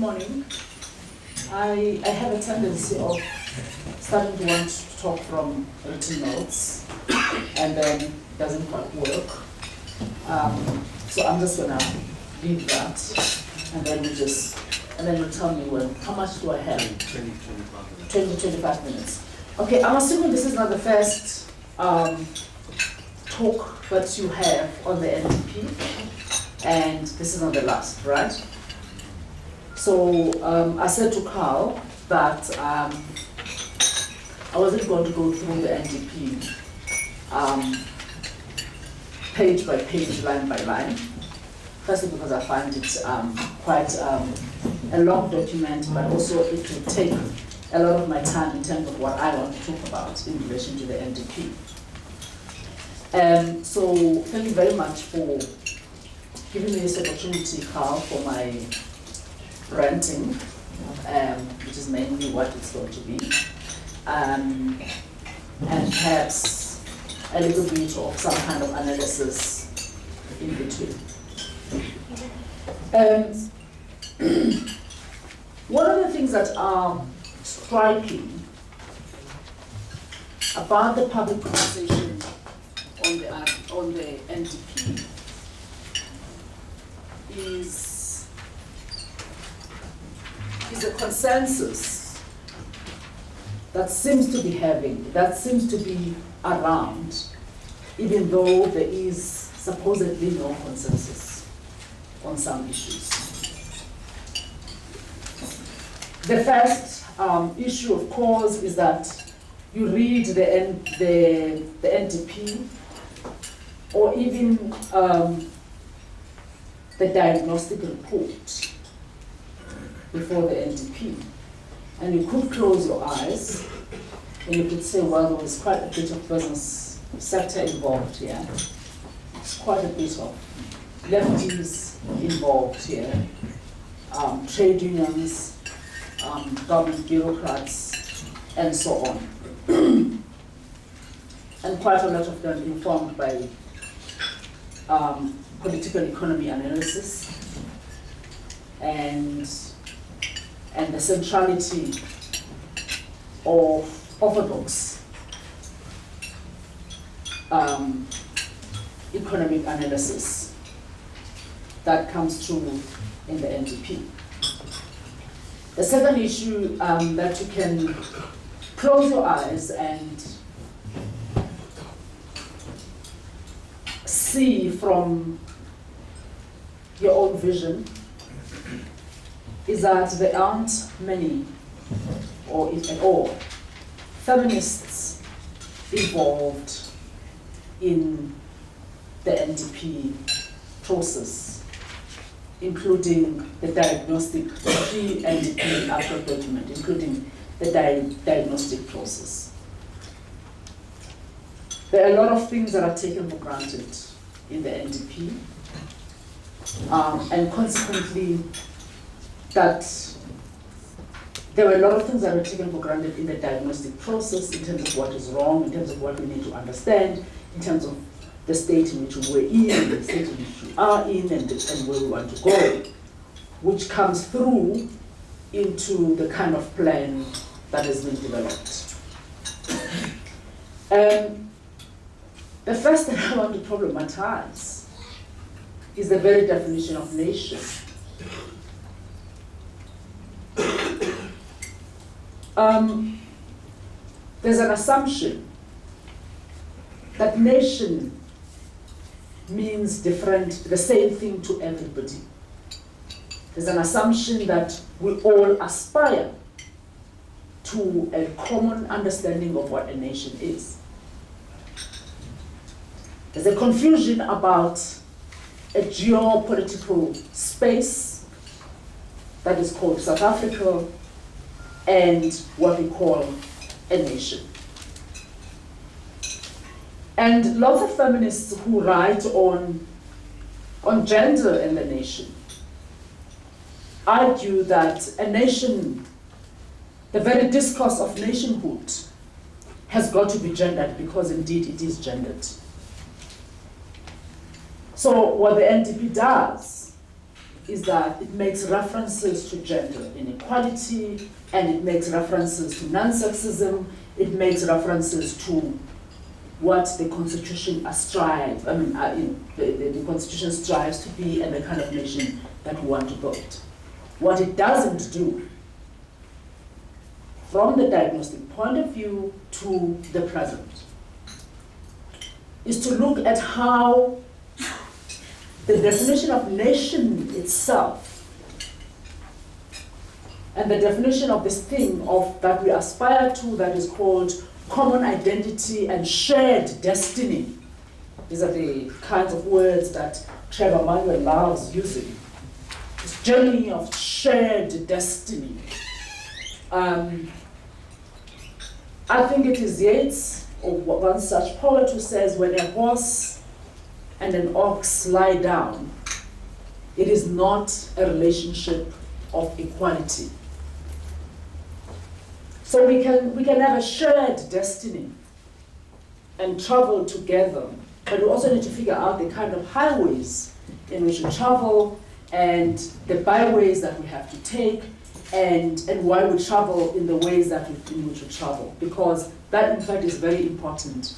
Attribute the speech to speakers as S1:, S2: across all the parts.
S1: morning. I have a tendency of starting to want to talk from written notes, and then it doesn't quite work. So I'm just gonna leave that, and then you'll tell me how much do I have? 20-25 minutes. Okay, I'm assuming this is not the first talk that you have on the NDP, and this is not the last, right? So I said to Carl that I wasn't going to go through the NDP page by page, line by line. Firstly, because I find it quite a long document, but also it will take a lot of my time in terms of what I want to talk about in relation to the NDP. So thank you very much for giving me this opportunity, Carl, for my ranting, which is mainly what it's going to be, and perhaps a little bit of some kind of analysis in between. One of the things that are striking about the public conversation on the NDP is a consensus that seems to be around, even though there is supposedly no consensus on some issues. The first issue, of course, is that you read the NDP or even the diagnostic report before the NDP, and you could close your eyes and you could say, well, there was quite a bit of business sector involved here. It's quite a bit of lefties involved here, trade unions, government bureaucrats, and so on. And quite a lot of them informed by political economy analysis and the centrality of orthodox economic analysis that comes through in the NDP. The second issue that you can close your eyes and see from your own vision is that there aren't many, or if at all, feminists involved in the NDP process, including the diagnostic, pre-NDP and after document, including the diagnostic process. There are a lot of things that are taken for granted in the NDP, and consequently, that there were a lot of things that were taken for granted in the diagnostic process in terms of what is wrong, in terms of what we need to understand, in terms of the state in which we're in, the state in which we are in, and where we want to go, which comes through into the kind of plan that has been developed. The first thing I want to problematize is the very definition of nation. There's an assumption that nation means the same thing to everybody. There's an assumption that we all aspire to a common understanding of what a nation is. There's a confusion about a geopolitical space that is called South Africa and what we call a nation. And lots of feminists who write on gender and the nation argue that a nation, the very discourse of nationhood, has got to be gendered because indeed it is gendered. So what the NDP does is that it makes references to gender inequality, and it makes references to non-sexism, it makes references to what the Constitution the Constitution strives to be and the kind of nation that we want to build. What it doesn't do, from the diagnostic point of view to the present, is to look at how the definition of nation itself and the definition of this thing that we aspire to, that is called common identity and shared destiny. These are the kinds of words that Trevor Manuel loves using. This journey of shared destiny. I think it is Yeats, or one such poet, who says, when a horse and an ox lie down, it is not a relationship of equality. So we can have a shared destiny and travel together, but we also need to figure out the kind of highways in which we travel and the byways that we have to take, and why we travel in the ways in which we travel, because that in fact is very important,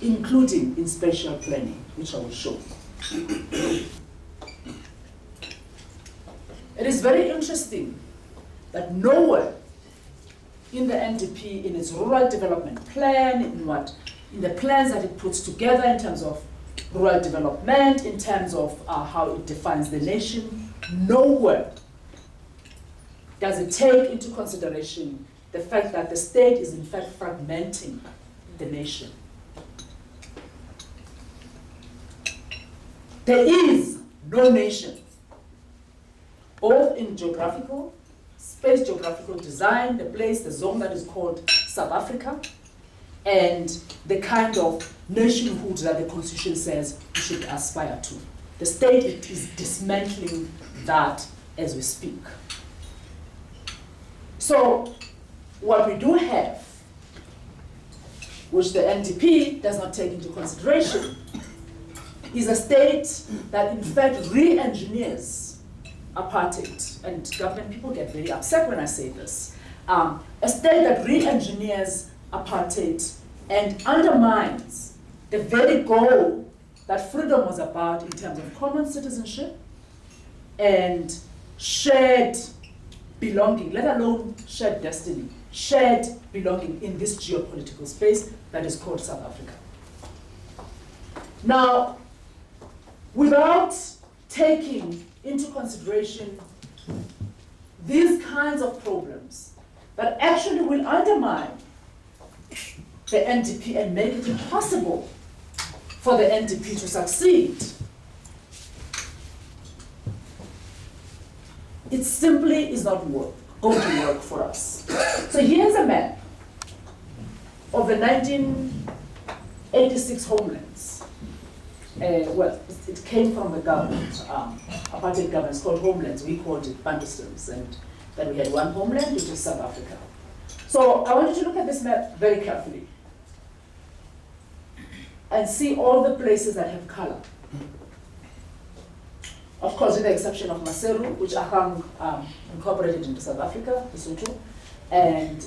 S1: including in spatial planning, which I will show. It is very interesting that nowhere in the NDP, in its rural development plan, in the plans that it puts together in terms of rural development, in terms of how it defines the nation, nowhere does it take into consideration the fact that the state is in fact fragmenting the nation. There is no nation, both in geographical, space geographical design, the zone that is called South Africa, and the kind of nationhood that the Constitution says we should aspire to. The state is dismantling that as we speak. So what we do have, which the NDP does not take into consideration, is a state that in fact re-engineers apartheid. And government people get very upset when I say this. A state that re-engineers apartheid and undermines the very goal that freedom was about in terms of common citizenship and shared belonging, let alone shared destiny, shared belonging in this geopolitical space that is called South Africa. Now, without taking into consideration these kinds of problems that actually will undermine the NDP and make it impossible for the NDP to succeed, it simply is not going to work for us. So here's a map of the 1986 homelands. Well, it came from the government, apartheid government. It's called homelands. We called it Bantustanis, and then we had one homeland, which is South Africa. So I want you to look at this map very carefully and see all the places that have color. Of course, with the exception of Maseru, which Ahang incorporated into South Africa, Lesotho, and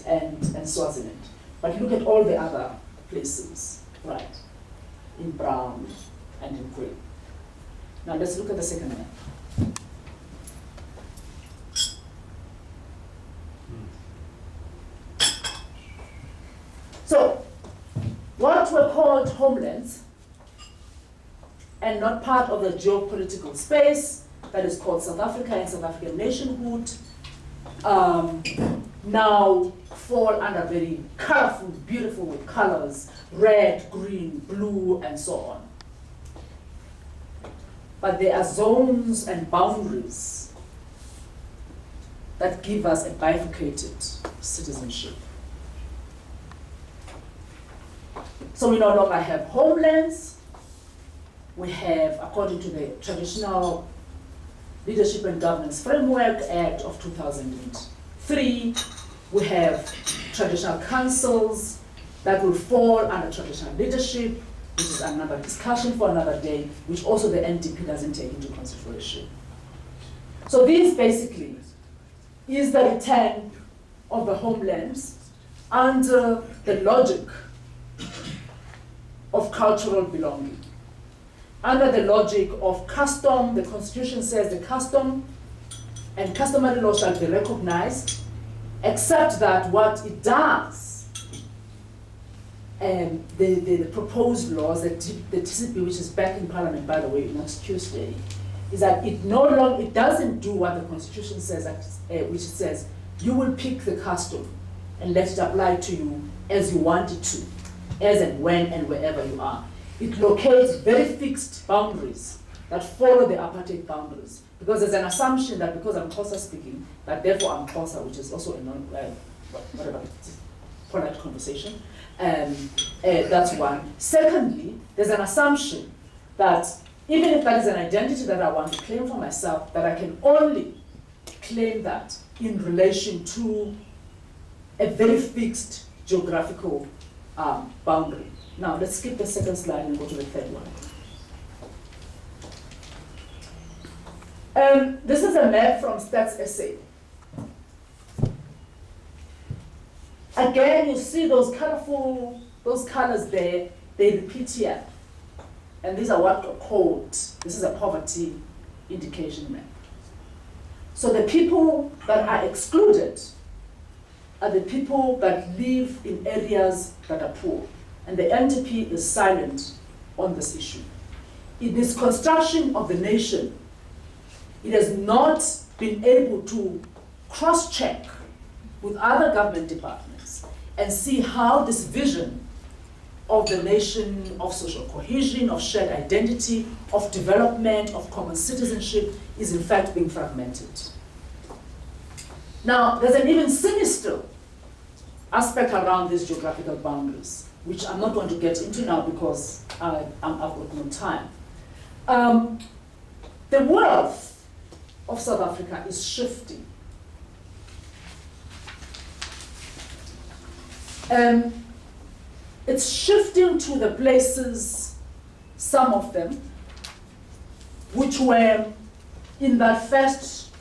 S1: Swaziland. But look at all the other places, right, in brown and in green. Now let's look at the second map. So, what were called homelands and not part of the geopolitical space that is called South Africa and South African nationhood, now fall under very colorful, beautiful with colors, red, green, blue, and so on. But there are zones and boundaries that give us a bifurcated citizenship. So we no longer have homelands. We have, according to the Traditional Leadership and Governance Framework Act of 2003, we have traditional councils that will fall under traditional leadership, which is another discussion for another day, which also the NDP doesn't take into consideration. So this basically is the return of the homelands under the logic of cultural belonging. Under the logic of custom, the Constitution says the custom and customary law shall be recognized, except that what it does, the proposed laws, the TCP, which is back in Parliament, by the way, next Tuesday, is that it doesn't do what the Constitution says, which says you will pick the custom and let it apply to you as you want it to, as and when and wherever you are. It locates very fixed boundaries that follow the apartheid boundaries. Because there's an assumption that because I'm Xhosa speaking, that therefore I'm Xhosa, which is also a polite conversation. That's one. Secondly, there's an assumption that even if that is an identity that I want to claim for myself, that I can only claim that in relation to a very fixed geographical boundary. Now, let's skip the second slide and go to the third one. This is a map from Stats SA. Again, you see those colors there, they repeat here. And these are what are called, this is a poverty indication map. So the people that are excluded are the people that live in areas that are poor. And the NDP is silent on this issue. In its construction of the nation, it has not been able to cross-check with other government departments and see how this vision of the nation, of social cohesion, of shared identity, of development, of common citizenship is in fact being fragmented. Now, there's an even sinister aspect around these geographical boundaries, which I'm not going to get into now because I've got no time. The wealth of South Africa is shifting. It's shifting to the places, some of them, which were in that first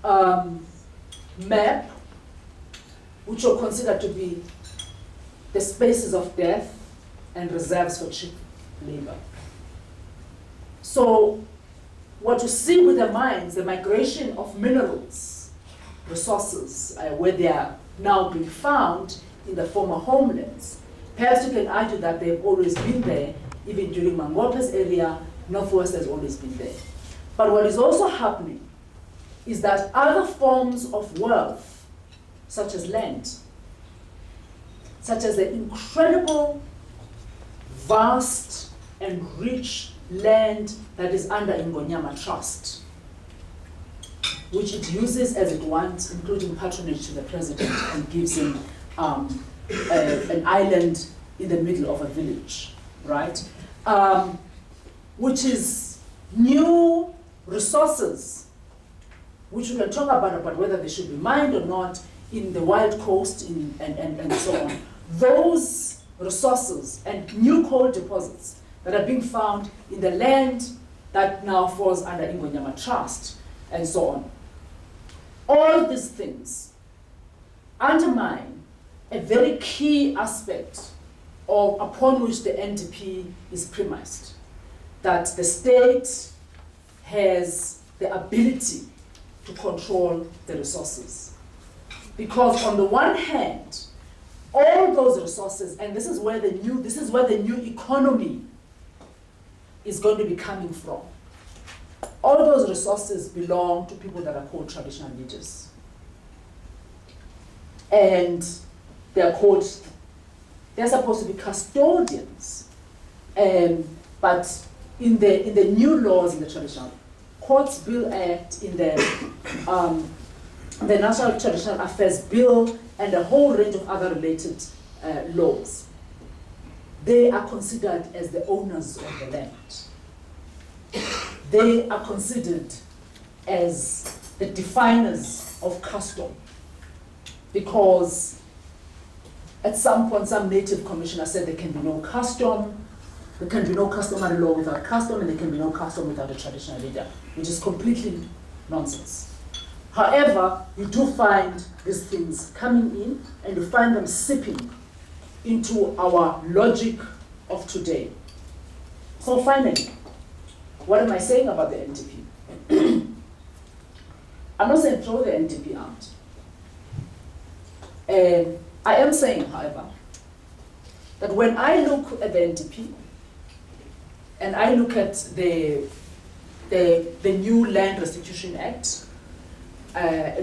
S1: map, which were considered to be the spaces of death and reserves for cheap labor. So what you see with the mines, the migration of minerals, resources, where they are now being found in the former homelands, perhaps you can argue that they've always been there, even during Mangope's area, Northwest has always been there. But what is also happening is that other forms of wealth, such as land, such as the incredible, vast, and rich land that is under Ingonyama Trust, which it uses as it wants, including patronage to the president, and gives him an island in the middle of a village, right? Which is new resources, which we can talk about whether they should be mined or not in the wild coast and so on. Those resources and new coal deposits that are being found in the land that now falls under Ingonyama Trust and so on. All these things undermine a very key aspect upon which the NDP is premised, that the state has the ability to control the resources. Because on the one hand, all those resources, and this is where the new economy is going to be coming from. All those resources belong to people that are called traditional leaders. And they're supposed to be custodians. But in the new laws in the Traditional Courts Bill Act, in the National Traditional Affairs Bill, and a whole range of other related laws, they are considered as the owners of the land. They are considered as the definers of custom, because at some point some native commissioner said there can be no custom, there can be no customary law without custom, and there can be no custom without a traditional leader, which is completely nonsense. However, you do find these things coming in, and you find them seeping into our logic of today. So finally, what am I saying about the NDP? I'm not saying throw the NDP out. I am saying, however, that when I look at the NDP and I look at the new Land Restitution Act, the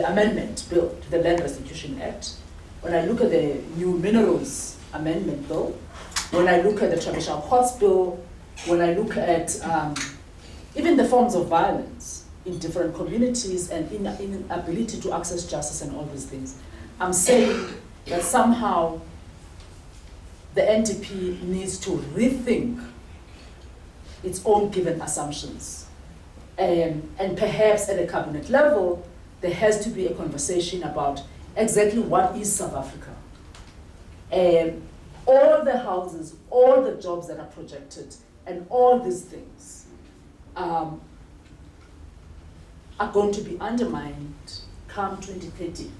S1: amendment bill to the Land Restitution Act, when I look at the new Minerals Amendment Bill, when I look at the Traditional Courts Bill, when I look at even the forms of violence in different communities and inability to access justice and all these things, I'm saying that somehow the NDP needs to rethink its own given assumptions. And perhaps at a cabinet level, there has to be a conversation about exactly what is South Africa. All the houses, all the jobs that are projected, and all these things are going to be undermined come 2030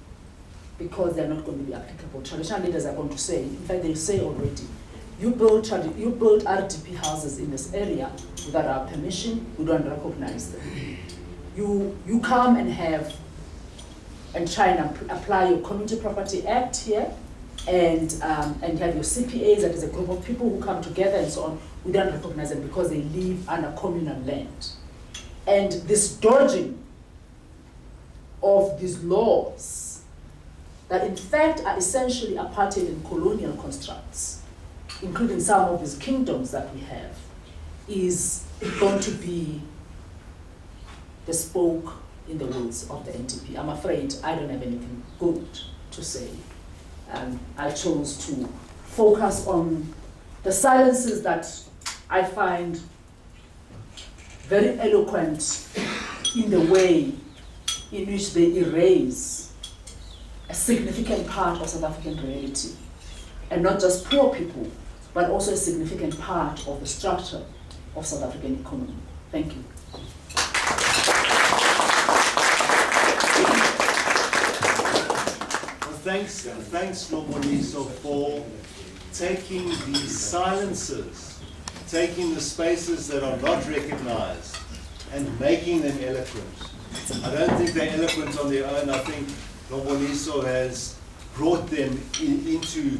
S1: because they're not going to be applicable. Traditional leaders are going to say, in fact they say already, you build RDP houses in this area without our permission, we don't recognize them. You come and try and apply your Community Property Act here, and you have your CPAs, that is a group of people who come together and so on, we don't recognize them because they live under communal land. And this dodging of these laws that in fact are essentially apartheid and colonial constructs, including some of these kingdoms that we have, is going to be the spoke in the wheels of the NDP. I'm afraid I don't have anything good to say. I chose to focus on the silences that I find very eloquent in the way in which they erase a significant part of South African reality, and not just poor people, but also a significant part of the structure of South African economy. Thank you.
S2: Thanks, Nomboniso, for taking these silences, taking the spaces that are not recognized, and making them eloquent. I don't think they're eloquent on their own. I think Nomboniso has brought them into